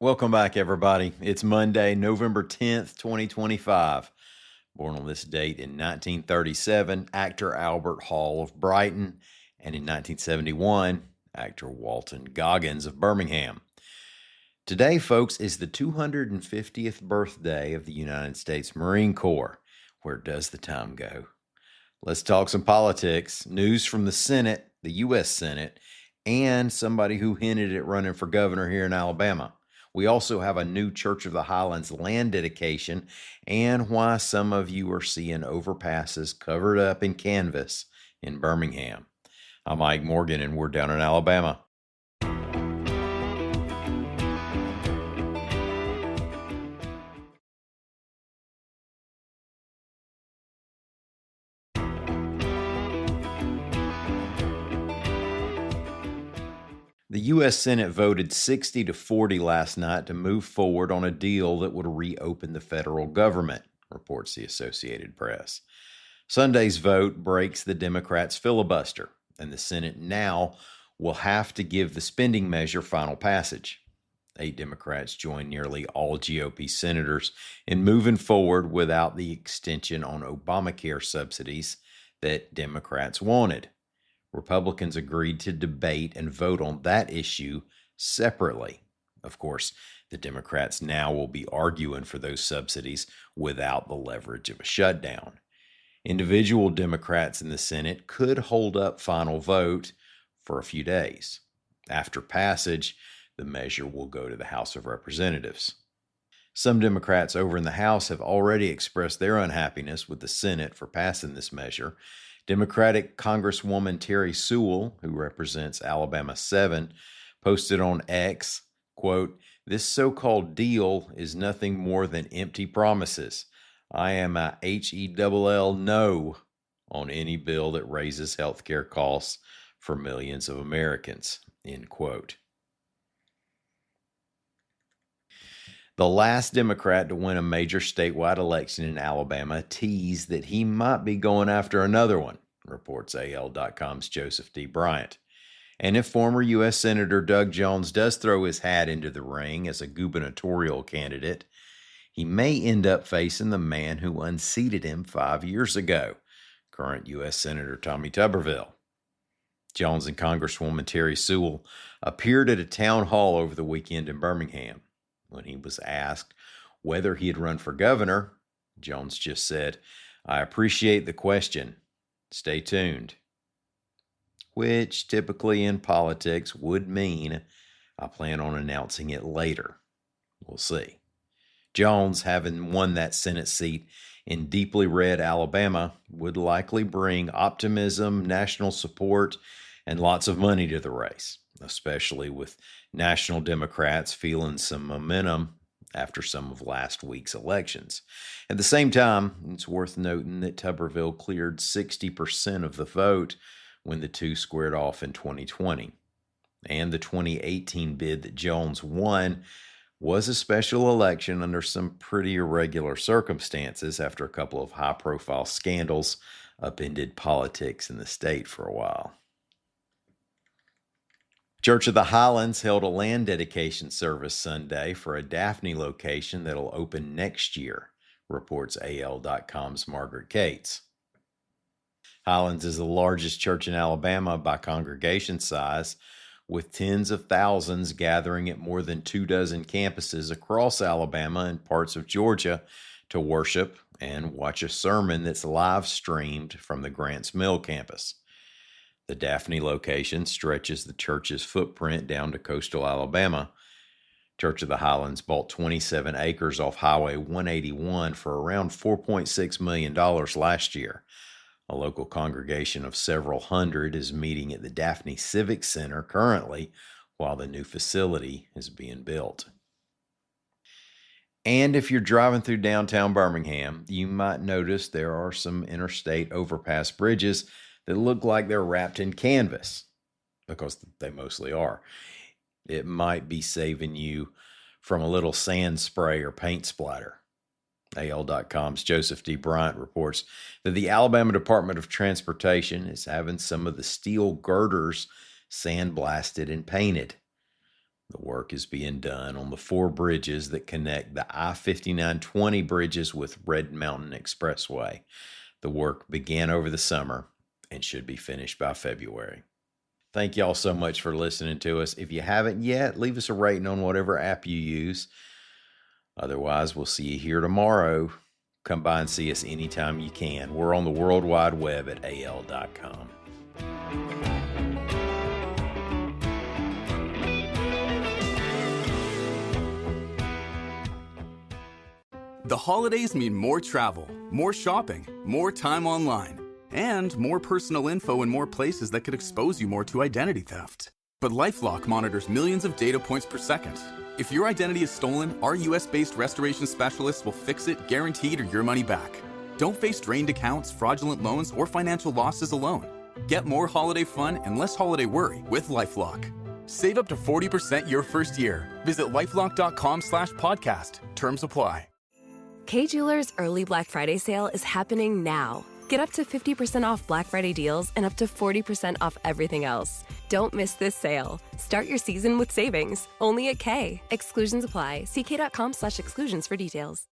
Welcome back, everybody. It's Monday, November 10th, 2025. Born on this date in 1937, actor Albert Hall of Brighton, and in 1971, actor Walton Goggins of Birmingham. Today, folks, is the 250th birthday of the United States Marine Corps. Where does the time go? Let's talk some politics, news from the Senate, the U.S. Senate, and somebody who hinted at running for governor here in Alabama. We also have a new Church of the Highlands land dedication and why some of you are seeing overpasses covered up in canvas in Birmingham. I'm Mike Morgan, and we're down in Alabama. The U.S. Senate voted 60-40 last night to move forward on a deal that would reopen the federal government, reports the Associated Press. Sunday's vote breaks the Democrats' filibuster, and the Senate now will have to give the spending measure final passage. 8 Democrats joined nearly all GOP senators in moving forward without the extension on Obamacare subsidies that Democrats wanted. Republicans agreed to debate and vote on that issue separately. Of course, the Democrats now will be arguing for those subsidies without the leverage of a shutdown. Individual Democrats in the Senate could hold up final vote for a few days. After passage, the measure will go to the House of Representatives. Some Democrats over in the House have already expressed their unhappiness with the Senate for passing this measure. Democratic Congresswoman Terry Sewell, who represents Alabama 7, posted on X, quote, "This so-called deal is nothing more than empty promises. I am a HELL no on any bill that raises healthcare costs for millions of Americans," end quote. The last Democrat to win a major statewide election in Alabama teased that he might be going after another one, reports AL.com's Joseph D. Bryant. And if former U.S. Senator Doug Jones does throw his hat into the ring as a gubernatorial candidate, he may end up facing the man who unseated him 5 years ago, current U.S. Senator Tommy Tuberville. Jones and Congresswoman Terry Sewell appeared at a town hall over the weekend in Birmingham. When he was asked whether he'd run for governor, Jones just said, "I appreciate the question. Stay tuned." Which typically in politics would mean I plan on announcing it later. We'll see. Jones, having won that Senate seat in deeply red Alabama, would likely bring optimism, national support, and lots of money to the race, especially with national Democrats feeling some momentum after some of last week's elections. At the same time, it's worth noting that Tuberville cleared 60% of the vote when the two squared off in 2020. And the 2018 bid that Jones won was a special election under some pretty irregular circumstances after a couple of high-profile scandals upended politics in the state for a while. Church of the Highlands held a land dedication service Sunday for a Daphne location that'll open next year, reports AL.com's Margaret Cates. Highlands is the largest church in Alabama by congregation size, with tens of thousands gathering at more than 24 campuses across Alabama and parts of Georgia to worship and watch a sermon that's live streamed from the Grants Mill campus. The Daphne location stretches the church's footprint down to coastal Alabama. Church of the Highlands bought 27 acres off Highway 181 for around $4.6 million last year. A local congregation of several hundred is meeting at the Daphne Civic Center currently while the new facility is being built. And if you're driving through downtown Birmingham, you might notice there are some interstate overpass bridges that look like they're wrapped in canvas, because they mostly are. It might be saving you from a little sand spray or paint splatter. AL.com's Joseph D. Bryant reports that the Alabama Department of Transportation is having some of the steel girders sandblasted and painted. The work is being done on the 4 bridges that connect the I-5920 bridges with Red Mountain Expressway. The work began over the summer and should be finished by February. Thank y'all so much for listening to us. If you haven't yet, leave us a rating on whatever app you use. Otherwise, we'll see you here tomorrow. Come by and see us anytime you can. We're on the World Wide Web at al.com. The holidays mean more travel, more shopping, more time online, and more personal info in more places that could expose you more to identity theft. But LifeLock monitors millions of data points per second. If your identity is stolen, our US-based restoration specialists will fix it, guaranteed, or your money back. Don't face drained accounts, fraudulent loans, or financial losses alone. Get more holiday fun and less holiday worry with LifeLock. Save up to 40% your first year. Visit lifelock.com/podcast. Terms apply. Kay Jewelers' early Black Friday sale is happening now. Get up to 50% off Black Friday deals and up to 40% off everything else. Don't miss this sale. Start your season with savings, only at Kay. Exclusions apply. See Kay.com/exclusions for details.